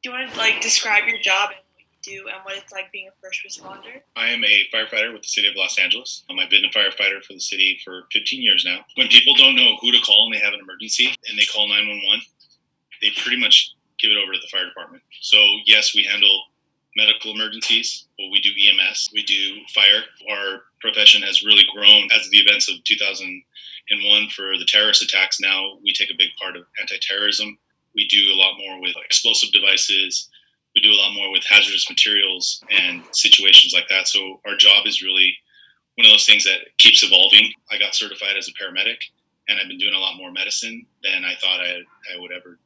Do you want to describe your job and what you do and what it's like being a first responder? I am a firefighter with the city of Los Angeles. I've been a firefighter for the city for 15 years now. When people don't know who to call and they have an emergency and they call 911, they pretty much give it over to the fire department. So, yes, we handle medical emergencies. Well, we do EMS, we do fire. Our profession has really grown as the events of 2001 for the terrorist attacks. Now we take a big part of anti-terrorism. We do a lot more with explosive devices. We do a lot more with hazardous materials and situations like that. So our job is really one of those things that keeps evolving. I got certified as a paramedic, and I've been doing a lot more medicine than I thought I would ever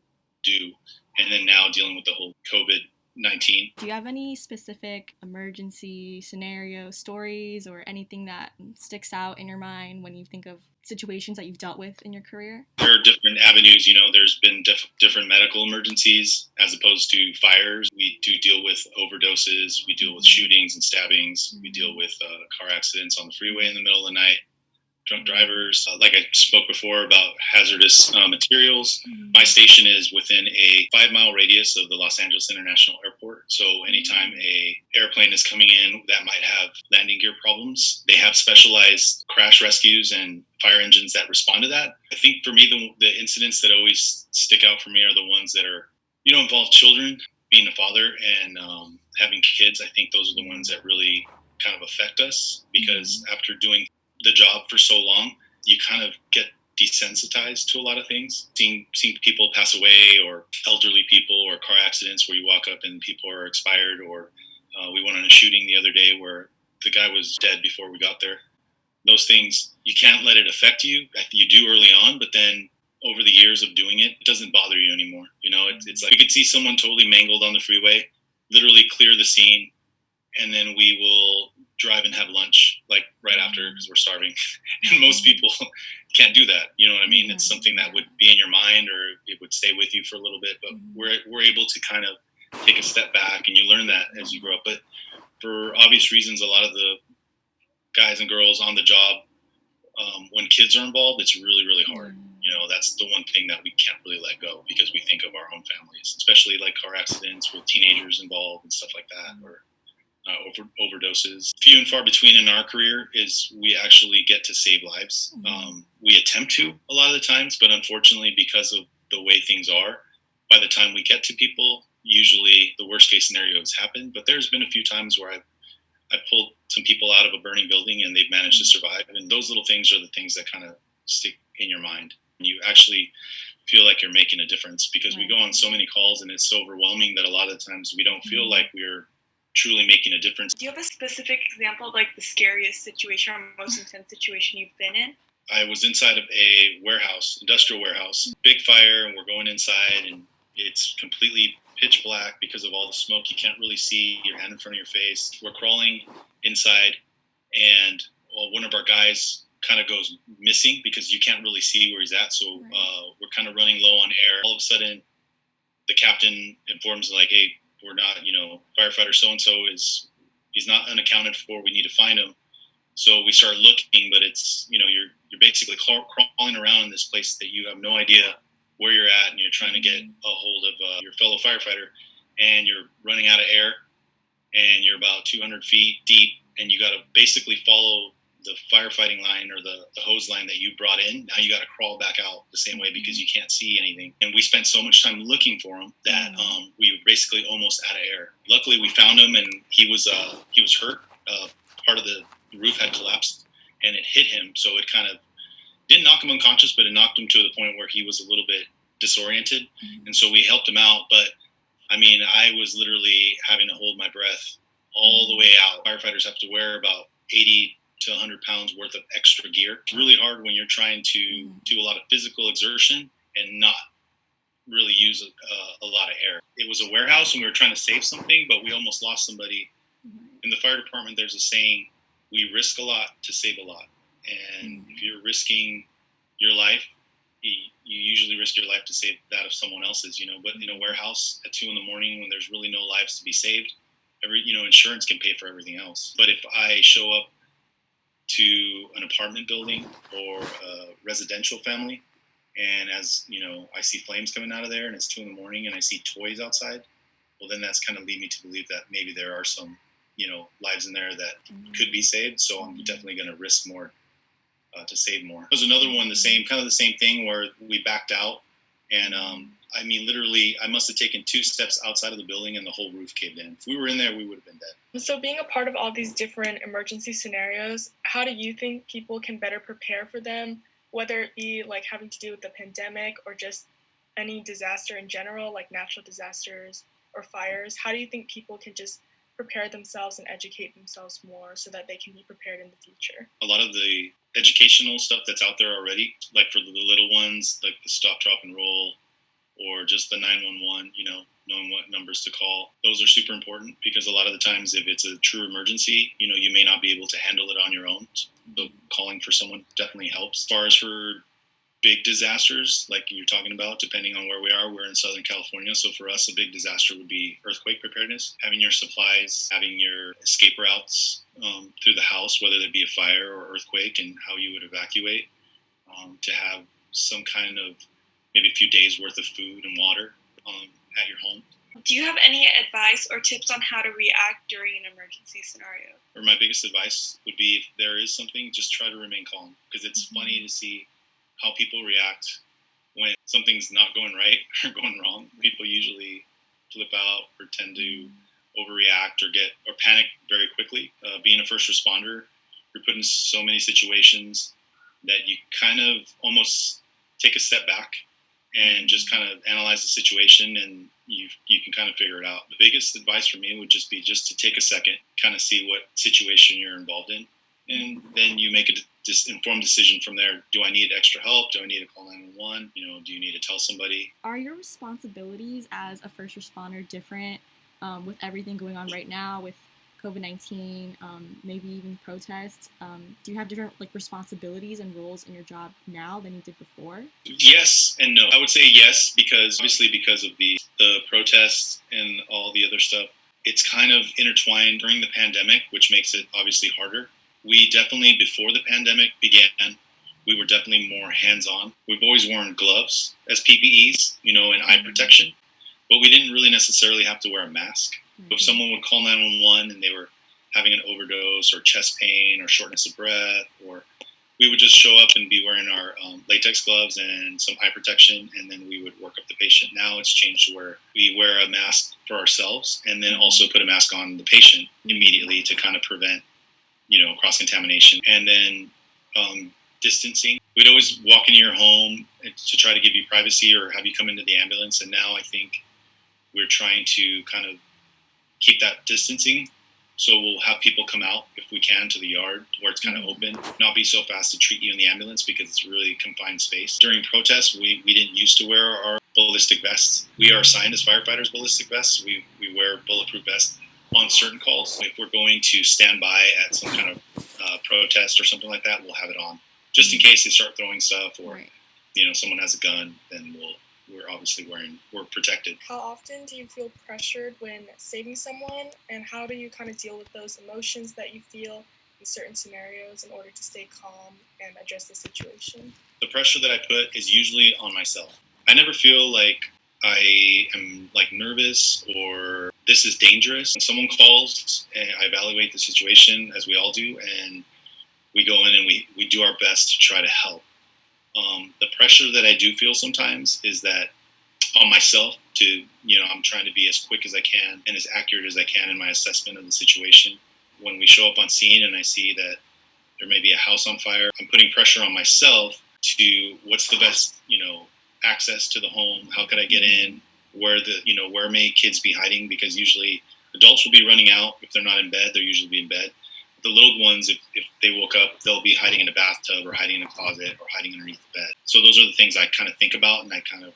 do. And then now dealing with the whole COVID-19. Do you have any specific emergency scenario stories or anything that sticks out in your mind when you think of situations that you've dealt with in your career? There are different avenues. There's been different medical emergencies as opposed to fires. We do deal with overdoses. We deal with shootings and stabbings. We deal with car accidents on the freeway in the middle of the night. Drunk drivers. Like I spoke before about hazardous materials. My station is within a 5-mile radius of the Los Angeles International Airport. So anytime a airplane is coming in that might have landing gear problems, they have specialized crash rescues and fire engines that respond to that. I think for me, the incidents that always stick out for me are the ones that are, involve children. Being a father and having kids, I think those are the ones that really kind of affect us because after doing the job for so long, you kind of get desensitized to a lot of things. Seeing people pass away, or elderly people, or car accidents where you walk up and people are expired, or we went on a shooting the other day where the guy was dead before we got there. Those things, you can't let it affect you. You do early on, but then over the years of doing it, it doesn't bother you anymore. It's like we could see someone totally mangled on the freeway, literally clear the scene, and then we will drive and have lunch like right after because we're starving. And most people can't do that. You know what I mean? It's something that would be in your mind or it would stay with you for a little bit, but we're able to kind of take a step back and you learn that as you grow up. But for obvious reasons, a lot of the guys and girls on the job, when kids are involved, it's really, really hard. That's the one thing that we can't really let go because we think of our own families, especially like car accidents with teenagers involved and stuff like that, or overdoses. Few and far between in our career is we actually get to save lives. We attempt to a lot of the times, but unfortunately, because of the way things are, by the time we get to people, usually the worst case scenario has happened. But there's been a few times where I've pulled some people out of a burning building and they've managed to survive. And those little things are the things that kind of stick in your mind. You actually feel like you're making a difference because we go on so many calls and it's so overwhelming that a lot of the times we don't feel like we're truly making a difference. Do you have a specific example of the scariest situation or most intense situation you've been in? I was inside of a warehouse, industrial warehouse, big fire, and we're going inside, and it's completely pitch black because of all the smoke. You can't really see your hand in front of your face. We're crawling inside, and one of our guys kind of goes missing because you can't really see where he's at. So we're kind of running low on air. All of a sudden, the captain informs like, "Hey, we're not, firefighter so-and-so he's not unaccounted for. We need to find him." So we start looking, but it's, you're basically crawling around in this place that you have no idea where you're at, and you're trying to get a hold of your fellow firefighter, and you're running out of air, and you're about 200 feet deep, and you got to basically follow the firefighting line or the hose line that you brought in. Now you got to crawl back out the same way because you can't see anything. And we spent so much time looking for him that we were basically almost out of air. Luckily, we found him, and he was hurt. Part of the roof had collapsed, and it hit him. So it kind of didn't knock him unconscious, but it knocked him to the point where he was a little bit disoriented. And so we helped him out. But I mean, I was literally having to hold my breath all the way out. Firefighters have to wear about 80 to 100 pounds worth of extra gear. It's really hard when you're trying to do a lot of physical exertion and not really use a lot of air. It was a warehouse and we were trying to save something, but we almost lost somebody. In the fire department, there's a saying, we risk a lot to save a lot. And if you're risking your life, you usually risk your life to save that of someone else's, But in a warehouse at 2 a.m. when there's really no lives to be saved, insurance can pay for everything else. But if I show up to an apartment building or a residential family, and as I see flames coming out of there, and it's 2 a.m. and I see toys outside, well, then that's kind of lead me to believe that maybe there are some, lives in there that could be saved. So I'm definitely going to risk more to save more. There's another one, the same thing where we backed out. And literally, I must have taken 2 steps outside of the building and the whole roof caved in. If we were in there, we would have been dead. So being a part of all these different emergency scenarios, how do you think people can better prepare for them, whether it be like having to do with the pandemic or just any disaster in general, like natural disasters or fires? How do you think people can just prepare themselves and educate themselves more so that they can be prepared in the future? A lot of the educational stuff that's out there already, like for the little ones, like the stop, drop, and roll, or just the 911, knowing what numbers to call. Those are super important because a lot of the times if it's a true emergency, you may not be able to handle it on your own. So calling for someone definitely helps. As far as for big disasters, like you're talking about, depending on where we are, we're in Southern California. So for us, a big disaster would be earthquake preparedness, having your supplies, having your escape routes through the house, whether it be a fire or earthquake, and how you would evacuate, to have some kind of maybe a few days worth of food and water at your home. Do you have any advice or tips on how to react during an emergency scenario? Or my biggest advice would be, if there is something, just try to remain calm, because it's funny to see how people react when something's not going right or going wrong. People usually flip out or tend to overreact or panic very quickly. Being a first responder, you're put in so many situations that you kind of almost take a step back and just kind of analyze the situation, and you can kind of figure it out. The biggest advice for me would just be just to take a second, kind of see what situation you're involved in, and then you make a informed decision from there. Do I need extra help? Do I need to call 911? Do you need to tell somebody? Are your responsibilities as a first responder different with everything going on right now with COVID-19, maybe even protests? Do you have different responsibilities and roles in your job now than you did before? Yes and no. I would say yes, because obviously because of the protests and all the other stuff, it's kind of intertwined during the pandemic, which makes it obviously harder. We definitely, before the pandemic began, we were definitely more hands-on. We've always worn gloves as PPEs, and eye protection, but we didn't really necessarily have to wear a mask. If someone would call 911 and they were having an overdose or chest pain or shortness of breath, or we would just show up and be wearing our latex gloves and some eye protection, and then we would work up the patient. Now it's changed to where we wear a mask for ourselves and then also put a mask on the patient immediately to kind of prevent, cross-contamination. And then distancing. We'd always walk into your home to try to give you privacy or have you come into the ambulance, and now I think we're trying to kind of keep that distancing. So we'll have people come out if we can to the yard where it's kind of open, not be so fast to treat you in the ambulance because it's really confined space. During protests, we didn't used to wear our ballistic vests. We are assigned as firefighters ballistic vests. We wear bulletproof vests on certain calls. If we're going to stand by at some kind of protest or something like that, we'll have it on. Just in case they start throwing stuff or, someone has a gun, then we're obviously we're protected. How often do you feel pressured when saving someone, and how do you kind of deal with those emotions that you feel in certain scenarios in order to stay calm and address the situation? The pressure that I put is usually on myself. I never feel like I am nervous or this is dangerous. When someone calls, I evaluate the situation, as we all do, and we go in and we do our best to try to help. The pressure that I do feel sometimes is that on myself to, I'm trying to be as quick as I can and as accurate as I can in my assessment of the situation. When we show up on scene and I see that there may be a house on fire, I'm putting pressure on myself to what's the best, access to the home. How could I get in? Where may kids be hiding? Because usually adults will be running out. If they're not in bed, they'll usually be in bed. The little ones, if they woke up, they'll be hiding in a bathtub or hiding in a closet or hiding underneath the bed. So those are the things I kind of think about, and I kind of,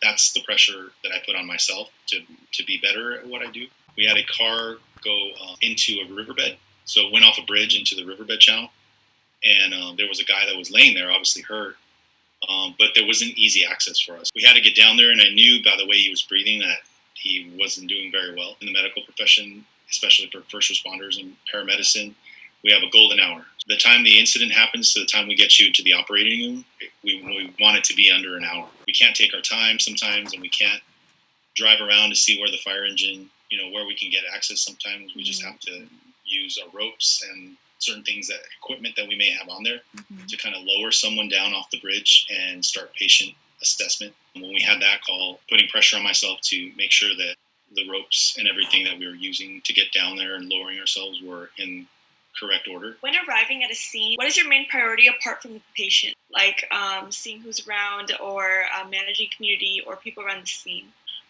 that's the pressure that I put on myself to be better at what I do. We had a car go into a riverbed, so it went off a bridge into the riverbed channel, and there was a guy that was laying there, obviously hurt, but there wasn't easy access for us. We had to get down there, and I knew by the way he was breathing that he wasn't doing very well. In the medical profession, especially for first responders and paramedicine, we have a golden hour. The time the incident happens to the time we get you to the operating room, we want it to be under an hour. We can't take our time sometimes, and we can't drive around to see where the fire engine, where we can get access. Sometimes we just have to use our ropes and certain things, that equipment that we may have on there, to kind of lower someone down off the bridge and start patient assessment. And when we had that call, putting pressure on myself to make sure that the ropes and everything that we were using to get down there and lowering ourselves were in correct order. When arriving at a scene, what is your main priority apart from the patient? Like seeing who's around, or managing community or people around the scene?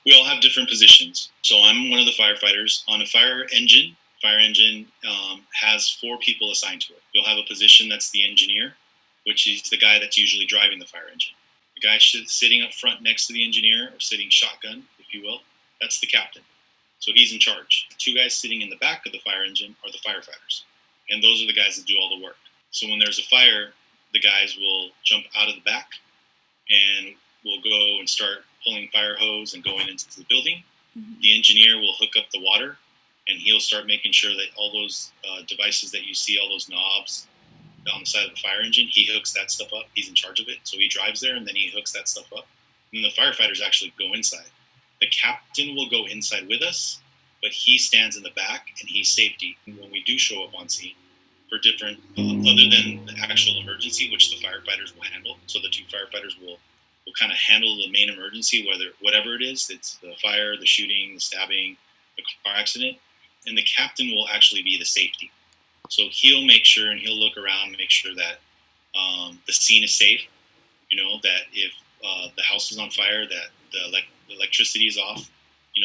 We all have different positions. So I'm one of the firefighters. On a fire engine has 4 people assigned to it. You'll have a position that's the engineer, which is the guy that's usually driving the fire engine. The guy sitting up front next to the engineer, or sitting shotgun, if you will, that's the captain. So he's in charge. 2 guys sitting in the back of the fire engine are the firefighters. And those are the guys that do all the work. So when there's a fire, the guys will jump out of the back and will go and start pulling fire hose and going into the building. The engineer will hook up the water, and he'll start making sure that all those devices that you see, all those knobs on the side of the fire engine, he hooks that stuff up. He's in charge of it. So he drives there, and then he hooks that stuff up. And the firefighters actually go inside. The captain will go inside with us, but he stands in the back, and he's safety when we do show up on scene for different, other than the actual emergency, which the firefighters will handle. So the 2 firefighters will kind of handle the main emergency, whatever it is. It's the fire, the shooting, the stabbing, the car accident. And the captain will actually be the safety. So he'll make sure, and he'll look around and make sure that the scene is safe. That if the house is on fire, that the electricity is off,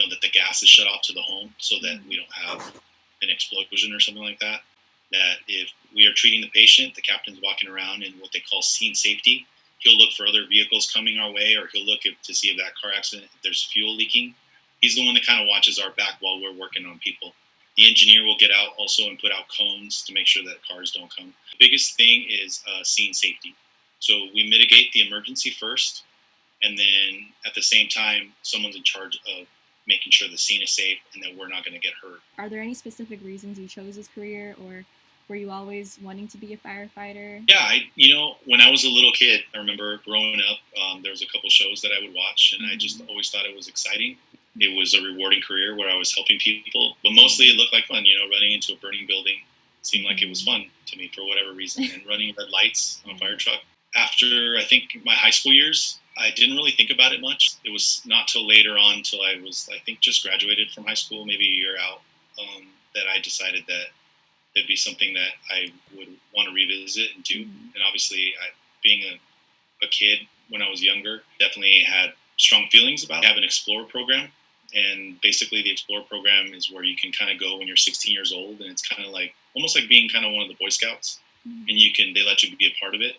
that the gas is shut off to the home, so that we don't have an explosion or something like that. That if we are treating the patient, the captain's walking around in what they call scene safety. He'll look for other vehicles coming our way, or he'll look to see if that car accident, if there's fuel leaking. He's the one that kind of watches our back while we're working on people. The engineer will get out also and put out cones to make sure that cars don't come. The biggest thing is scene safety. So we mitigate the emergency first, and then at the same time, someone's in charge of making sure the scene is safe and that we're not going to get hurt. Are there any specific reasons you chose this career, or were you always wanting to be a firefighter? Yeah, when I was a little kid, I remember growing up, there was a couple shows that I would watch, and I just always thought it was exciting. It was a rewarding career where I was helping people, but mostly it looked like fun. Running into a burning building seemed like it was fun to me for whatever reason, and running red lights on a fire truck. After, I think, my high school years, I didn't really think about it much. It was not till later on, till I was, I think, just graduated from high school, maybe a year out, that I decided that it'd be something that I would want to revisit and do. And obviously, being a kid when I was younger, definitely had strong feelings about it. I have an Explorer program, and basically the Explorer program is where you can kind of go when you're 16 years old, and it's kind of like, almost like being kind of one of the Boy Scouts, and they let you be a part of it.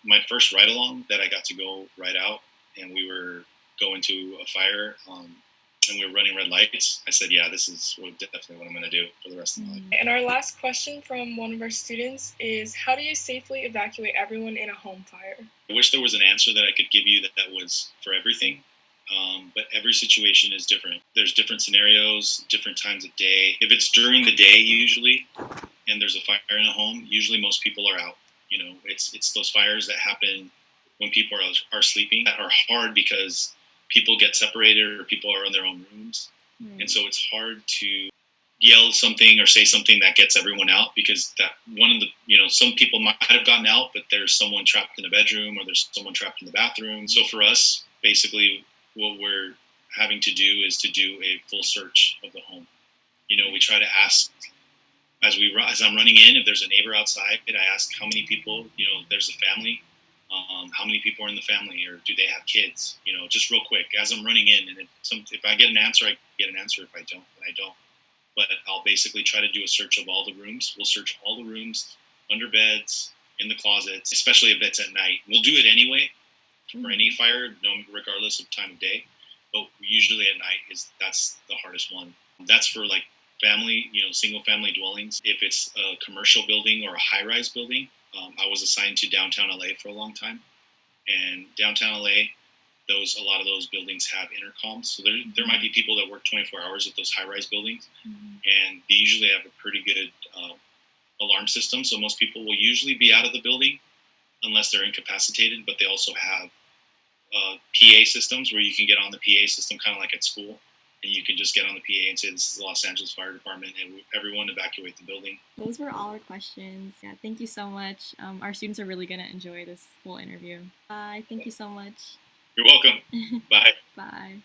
My first ride-along that I got to go ride out, and we were going to a fire, and we were running red lights. I said, yeah, this is definitely what I'm going to do for the rest of my life. And our last question from one of our students is, how do you safely evacuate everyone in a home fire? I wish there was an answer that I could give you that was for everything, but every situation is different. There's different scenarios, different times of day. If it's during the day, usually, and there's a fire in a home, usually most people are out. It's those fires that happen when people are sleeping that are hard because people get separated or people are in their own rooms. And so it's hard to yell something or say something that gets everyone out, because that one of the, some people might have gotten out, but there's someone trapped in a bedroom or there's someone trapped in the bathroom. So for us, basically what we're having to do is to do a full search of the home. We try to ask, as I'm running in, if there's a neighbor outside, I ask how many people, there's a family, how many people are in the family, or do they have kids, just real quick as I'm running in. And if I get an answer, I get an answer. If I don't, then I don't. But I'll basically try to do a search of all the rooms. We'll search all the rooms, under beds, in the closets, especially if it's at night. We'll do it anyway for any fire, regardless of time of day. But usually at night that's the hardest one. That's for like family, single family dwellings. If it's a commercial building or a high-rise building, I was assigned to downtown LA for a long time. And downtown LA, a lot of those buildings have intercoms. So there might be people that work 24 hours at those high-rise buildings, and they usually have a pretty good alarm system. So most people will usually be out of the building unless they're incapacitated, but they also have PA systems where you can get on the PA system kind of like at school, and you can just get on the PA and say, "This is the Los Angeles Fire Department," and everyone evacuate the building. Those were all our questions. Yeah, thank you so much. Our students are really going to enjoy this whole interview. Bye. Thank you so much. You're welcome. Bye. Bye.